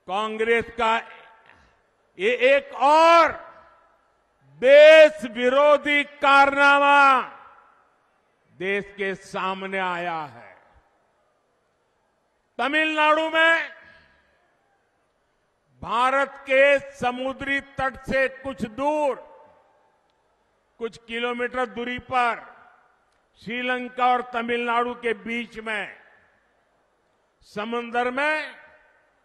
कांग्रेस का ये एक और देश विरोधी कारनामा देश के सामने आया है। तमिलनाडु में भारत के समुद्री तट से कुछ दूर, कुछ किलोमीटर दूरी पर श्रीलंका और तमिलनाडु के बीच में समंदर में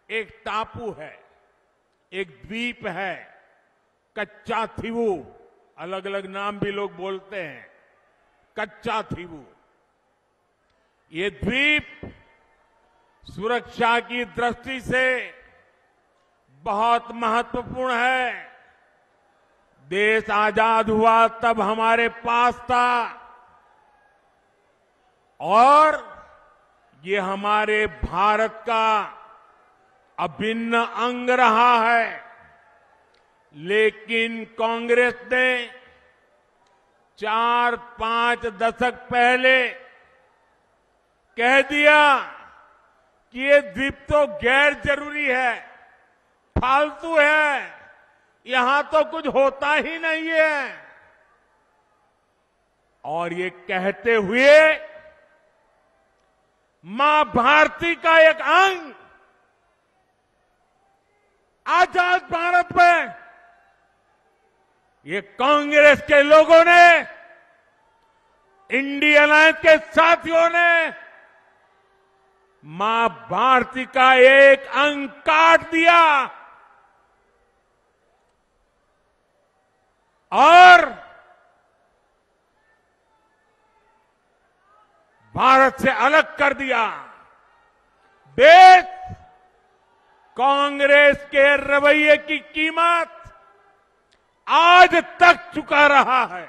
एक टापू है, एक द्वीप है, कच्चा थीवू, अलग अलग नाम भी लोग बोलते हैं, कच्चा थीवू। ये द्वीप सुरक्षा की दृष्टि से बहुत महत्वपूर्ण है। देश आजाद हुआ तब हमारे पास था और ये हमारे भारत का अभिन्न अंग रहा है। लेकिन कांग्रेस ने 4-5 दशक पहले कह दिया कि ये द्वीप तो गैर जरूरी है, फालतू है, यहां तो कुछ होता ही नहीं है। और ये कहते हुए मां भारती का एक अंग आजाद भारत में ये कांग्रेस के लोगों ने, इंडिया अलायंस के साथियों ने मां भारती का एक अंग काट दिया और भारत से अलग कर दिया। देश कांग्रेस के रवैये की कीमत आज तक चुका रहा है।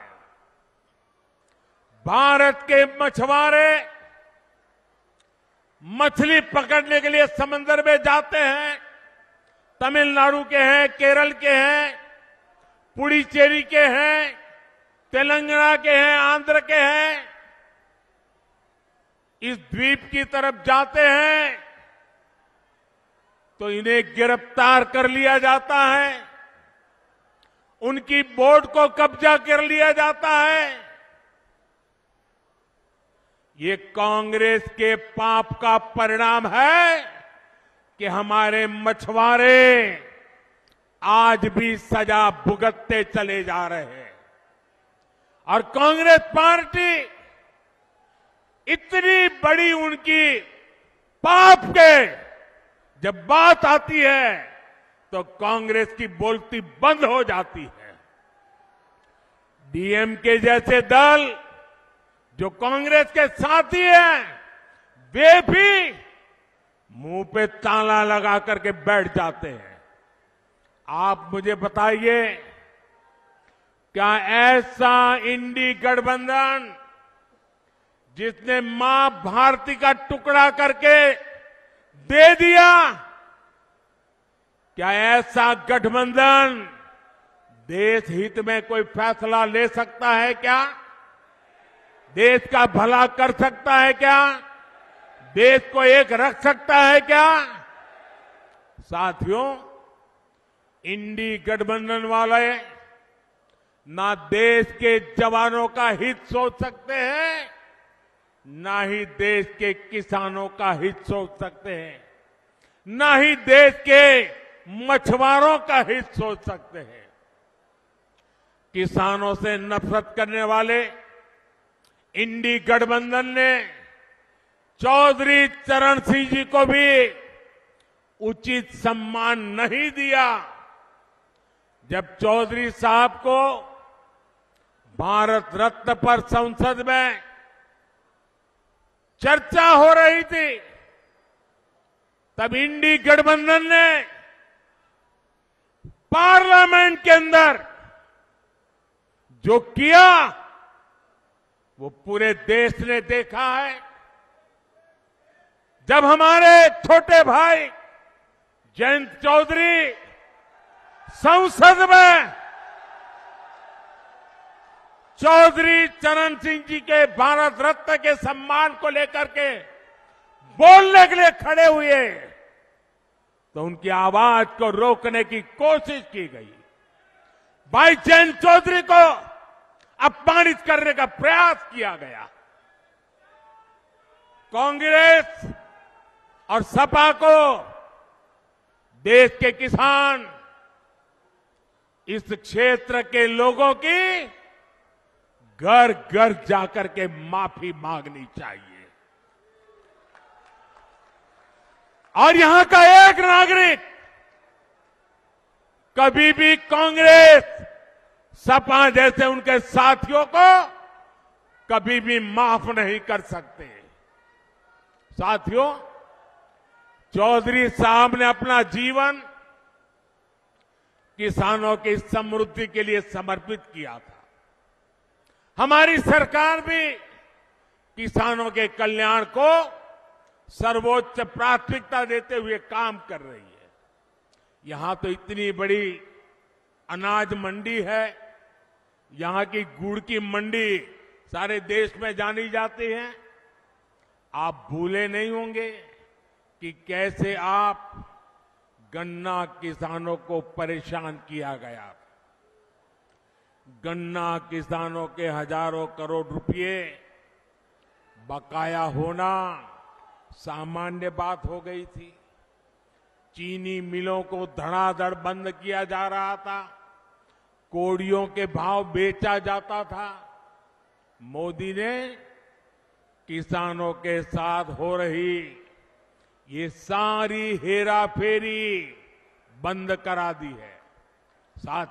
भारत के मछुआरे मछली पकड़ने के लिए समंदर में जाते हैं, तमिलनाडु के हैं, केरल के हैं, पुडुचेरी के हैं, तेलंगाना के हैं, आंध्र के हैं, इस द्वीप की तरफ जाते हैं तो इन्हें गिरफ्तार कर लिया जाता है, उनकी बोट को कब्जा कर लिया जाता है। ये कांग्रेस के पाप का परिणाम है कि हमारे मछुआरे आज भी सजा भुगतते चले जा रहे हैं। और कांग्रेस पार्टी इतनी बड़ी उनकी पाप के जब बात आती है तो कांग्रेस की बोलती बंद हो जाती है। डीएमके जैसे दल जो कांग्रेस के साथी हैं, वे भी मुंह पे ताला लगा करके बैठ जाते हैं। आप मुझे बताइए, क्या ऐसा इंडी गठबंधन जिसने मां भारती का टुकड़ा करके दे दिया, क्या ऐसा गठबंधन देश हित में कोई फैसला ले सकता है क्या? देश का भला कर सकता है क्या? देश को एक रख सकता है क्या? साथियों, इंडी गठबंधन वाले ना देश के जवानों का हित सोच सकते हैं, ना ही देश के किसानों का हित सोच सकते हैं, ना ही देश के मछुआरों का हित सोच सकते हैं। किसानों से नफरत करने वाले इंडी गठबंधन ने चौधरी चरण सिंह जी को भी उचित सम्मान नहीं दिया। जब चौधरी साहब को भारत रत्न पर संसद में चर्चा हो रही थी, तब इंडी गठबंधन ने पार्लियामेंट के अंदर जो किया वो पूरे देश ने देखा है। जब हमारे छोटे भाई जयंत चौधरी संसद में चौधरी चरण सिंह जी के भारत रत्न के सम्मान को लेकर के बोलने के लिए खड़े हुए, तो उनकी आवाज को रोकने की कोशिश की गई। भाई जयंत चौधरी को अपमानित करने का प्रयास किया गया। कांग्रेस और सपा को देश के किसान, इस क्षेत्र के लोगों की घर घर जाकर के माफी मांगनी चाहिए। और यहां का एक नागरिक कभी भी कांग्रेस, सपा जैसे उनके साथियों को कभी भी माफ नहीं कर सकते। साथियों, चौधरी साहब ने अपना जीवन किसानों की समृद्धि के लिए समर्पित किया था। हमारी सरकार भी किसानों के कल्याण को सर्वोच्च प्राथमिकता देते हुए काम कर रही है। यहां तो इतनी बड़ी अनाज मंडी है, यहां की गुड़ की मंडी सारे देश में जानी जाती है। आप भूले नहीं होंगे कि कैसे आप गन्ना किसानों को परेशान किया गया। गन्ना किसानों के हजारों करोड़ रुपए बकाया होना सामान्य बात हो गई थी। चीनी मिलों को धड़ाधड़ बंद किया जा रहा था, कोड़ियों के भाव बेचा जाता था। मोदी ने किसानों के साथ हो रही ये सारी हेराफेरी बंद करा दी है। साथ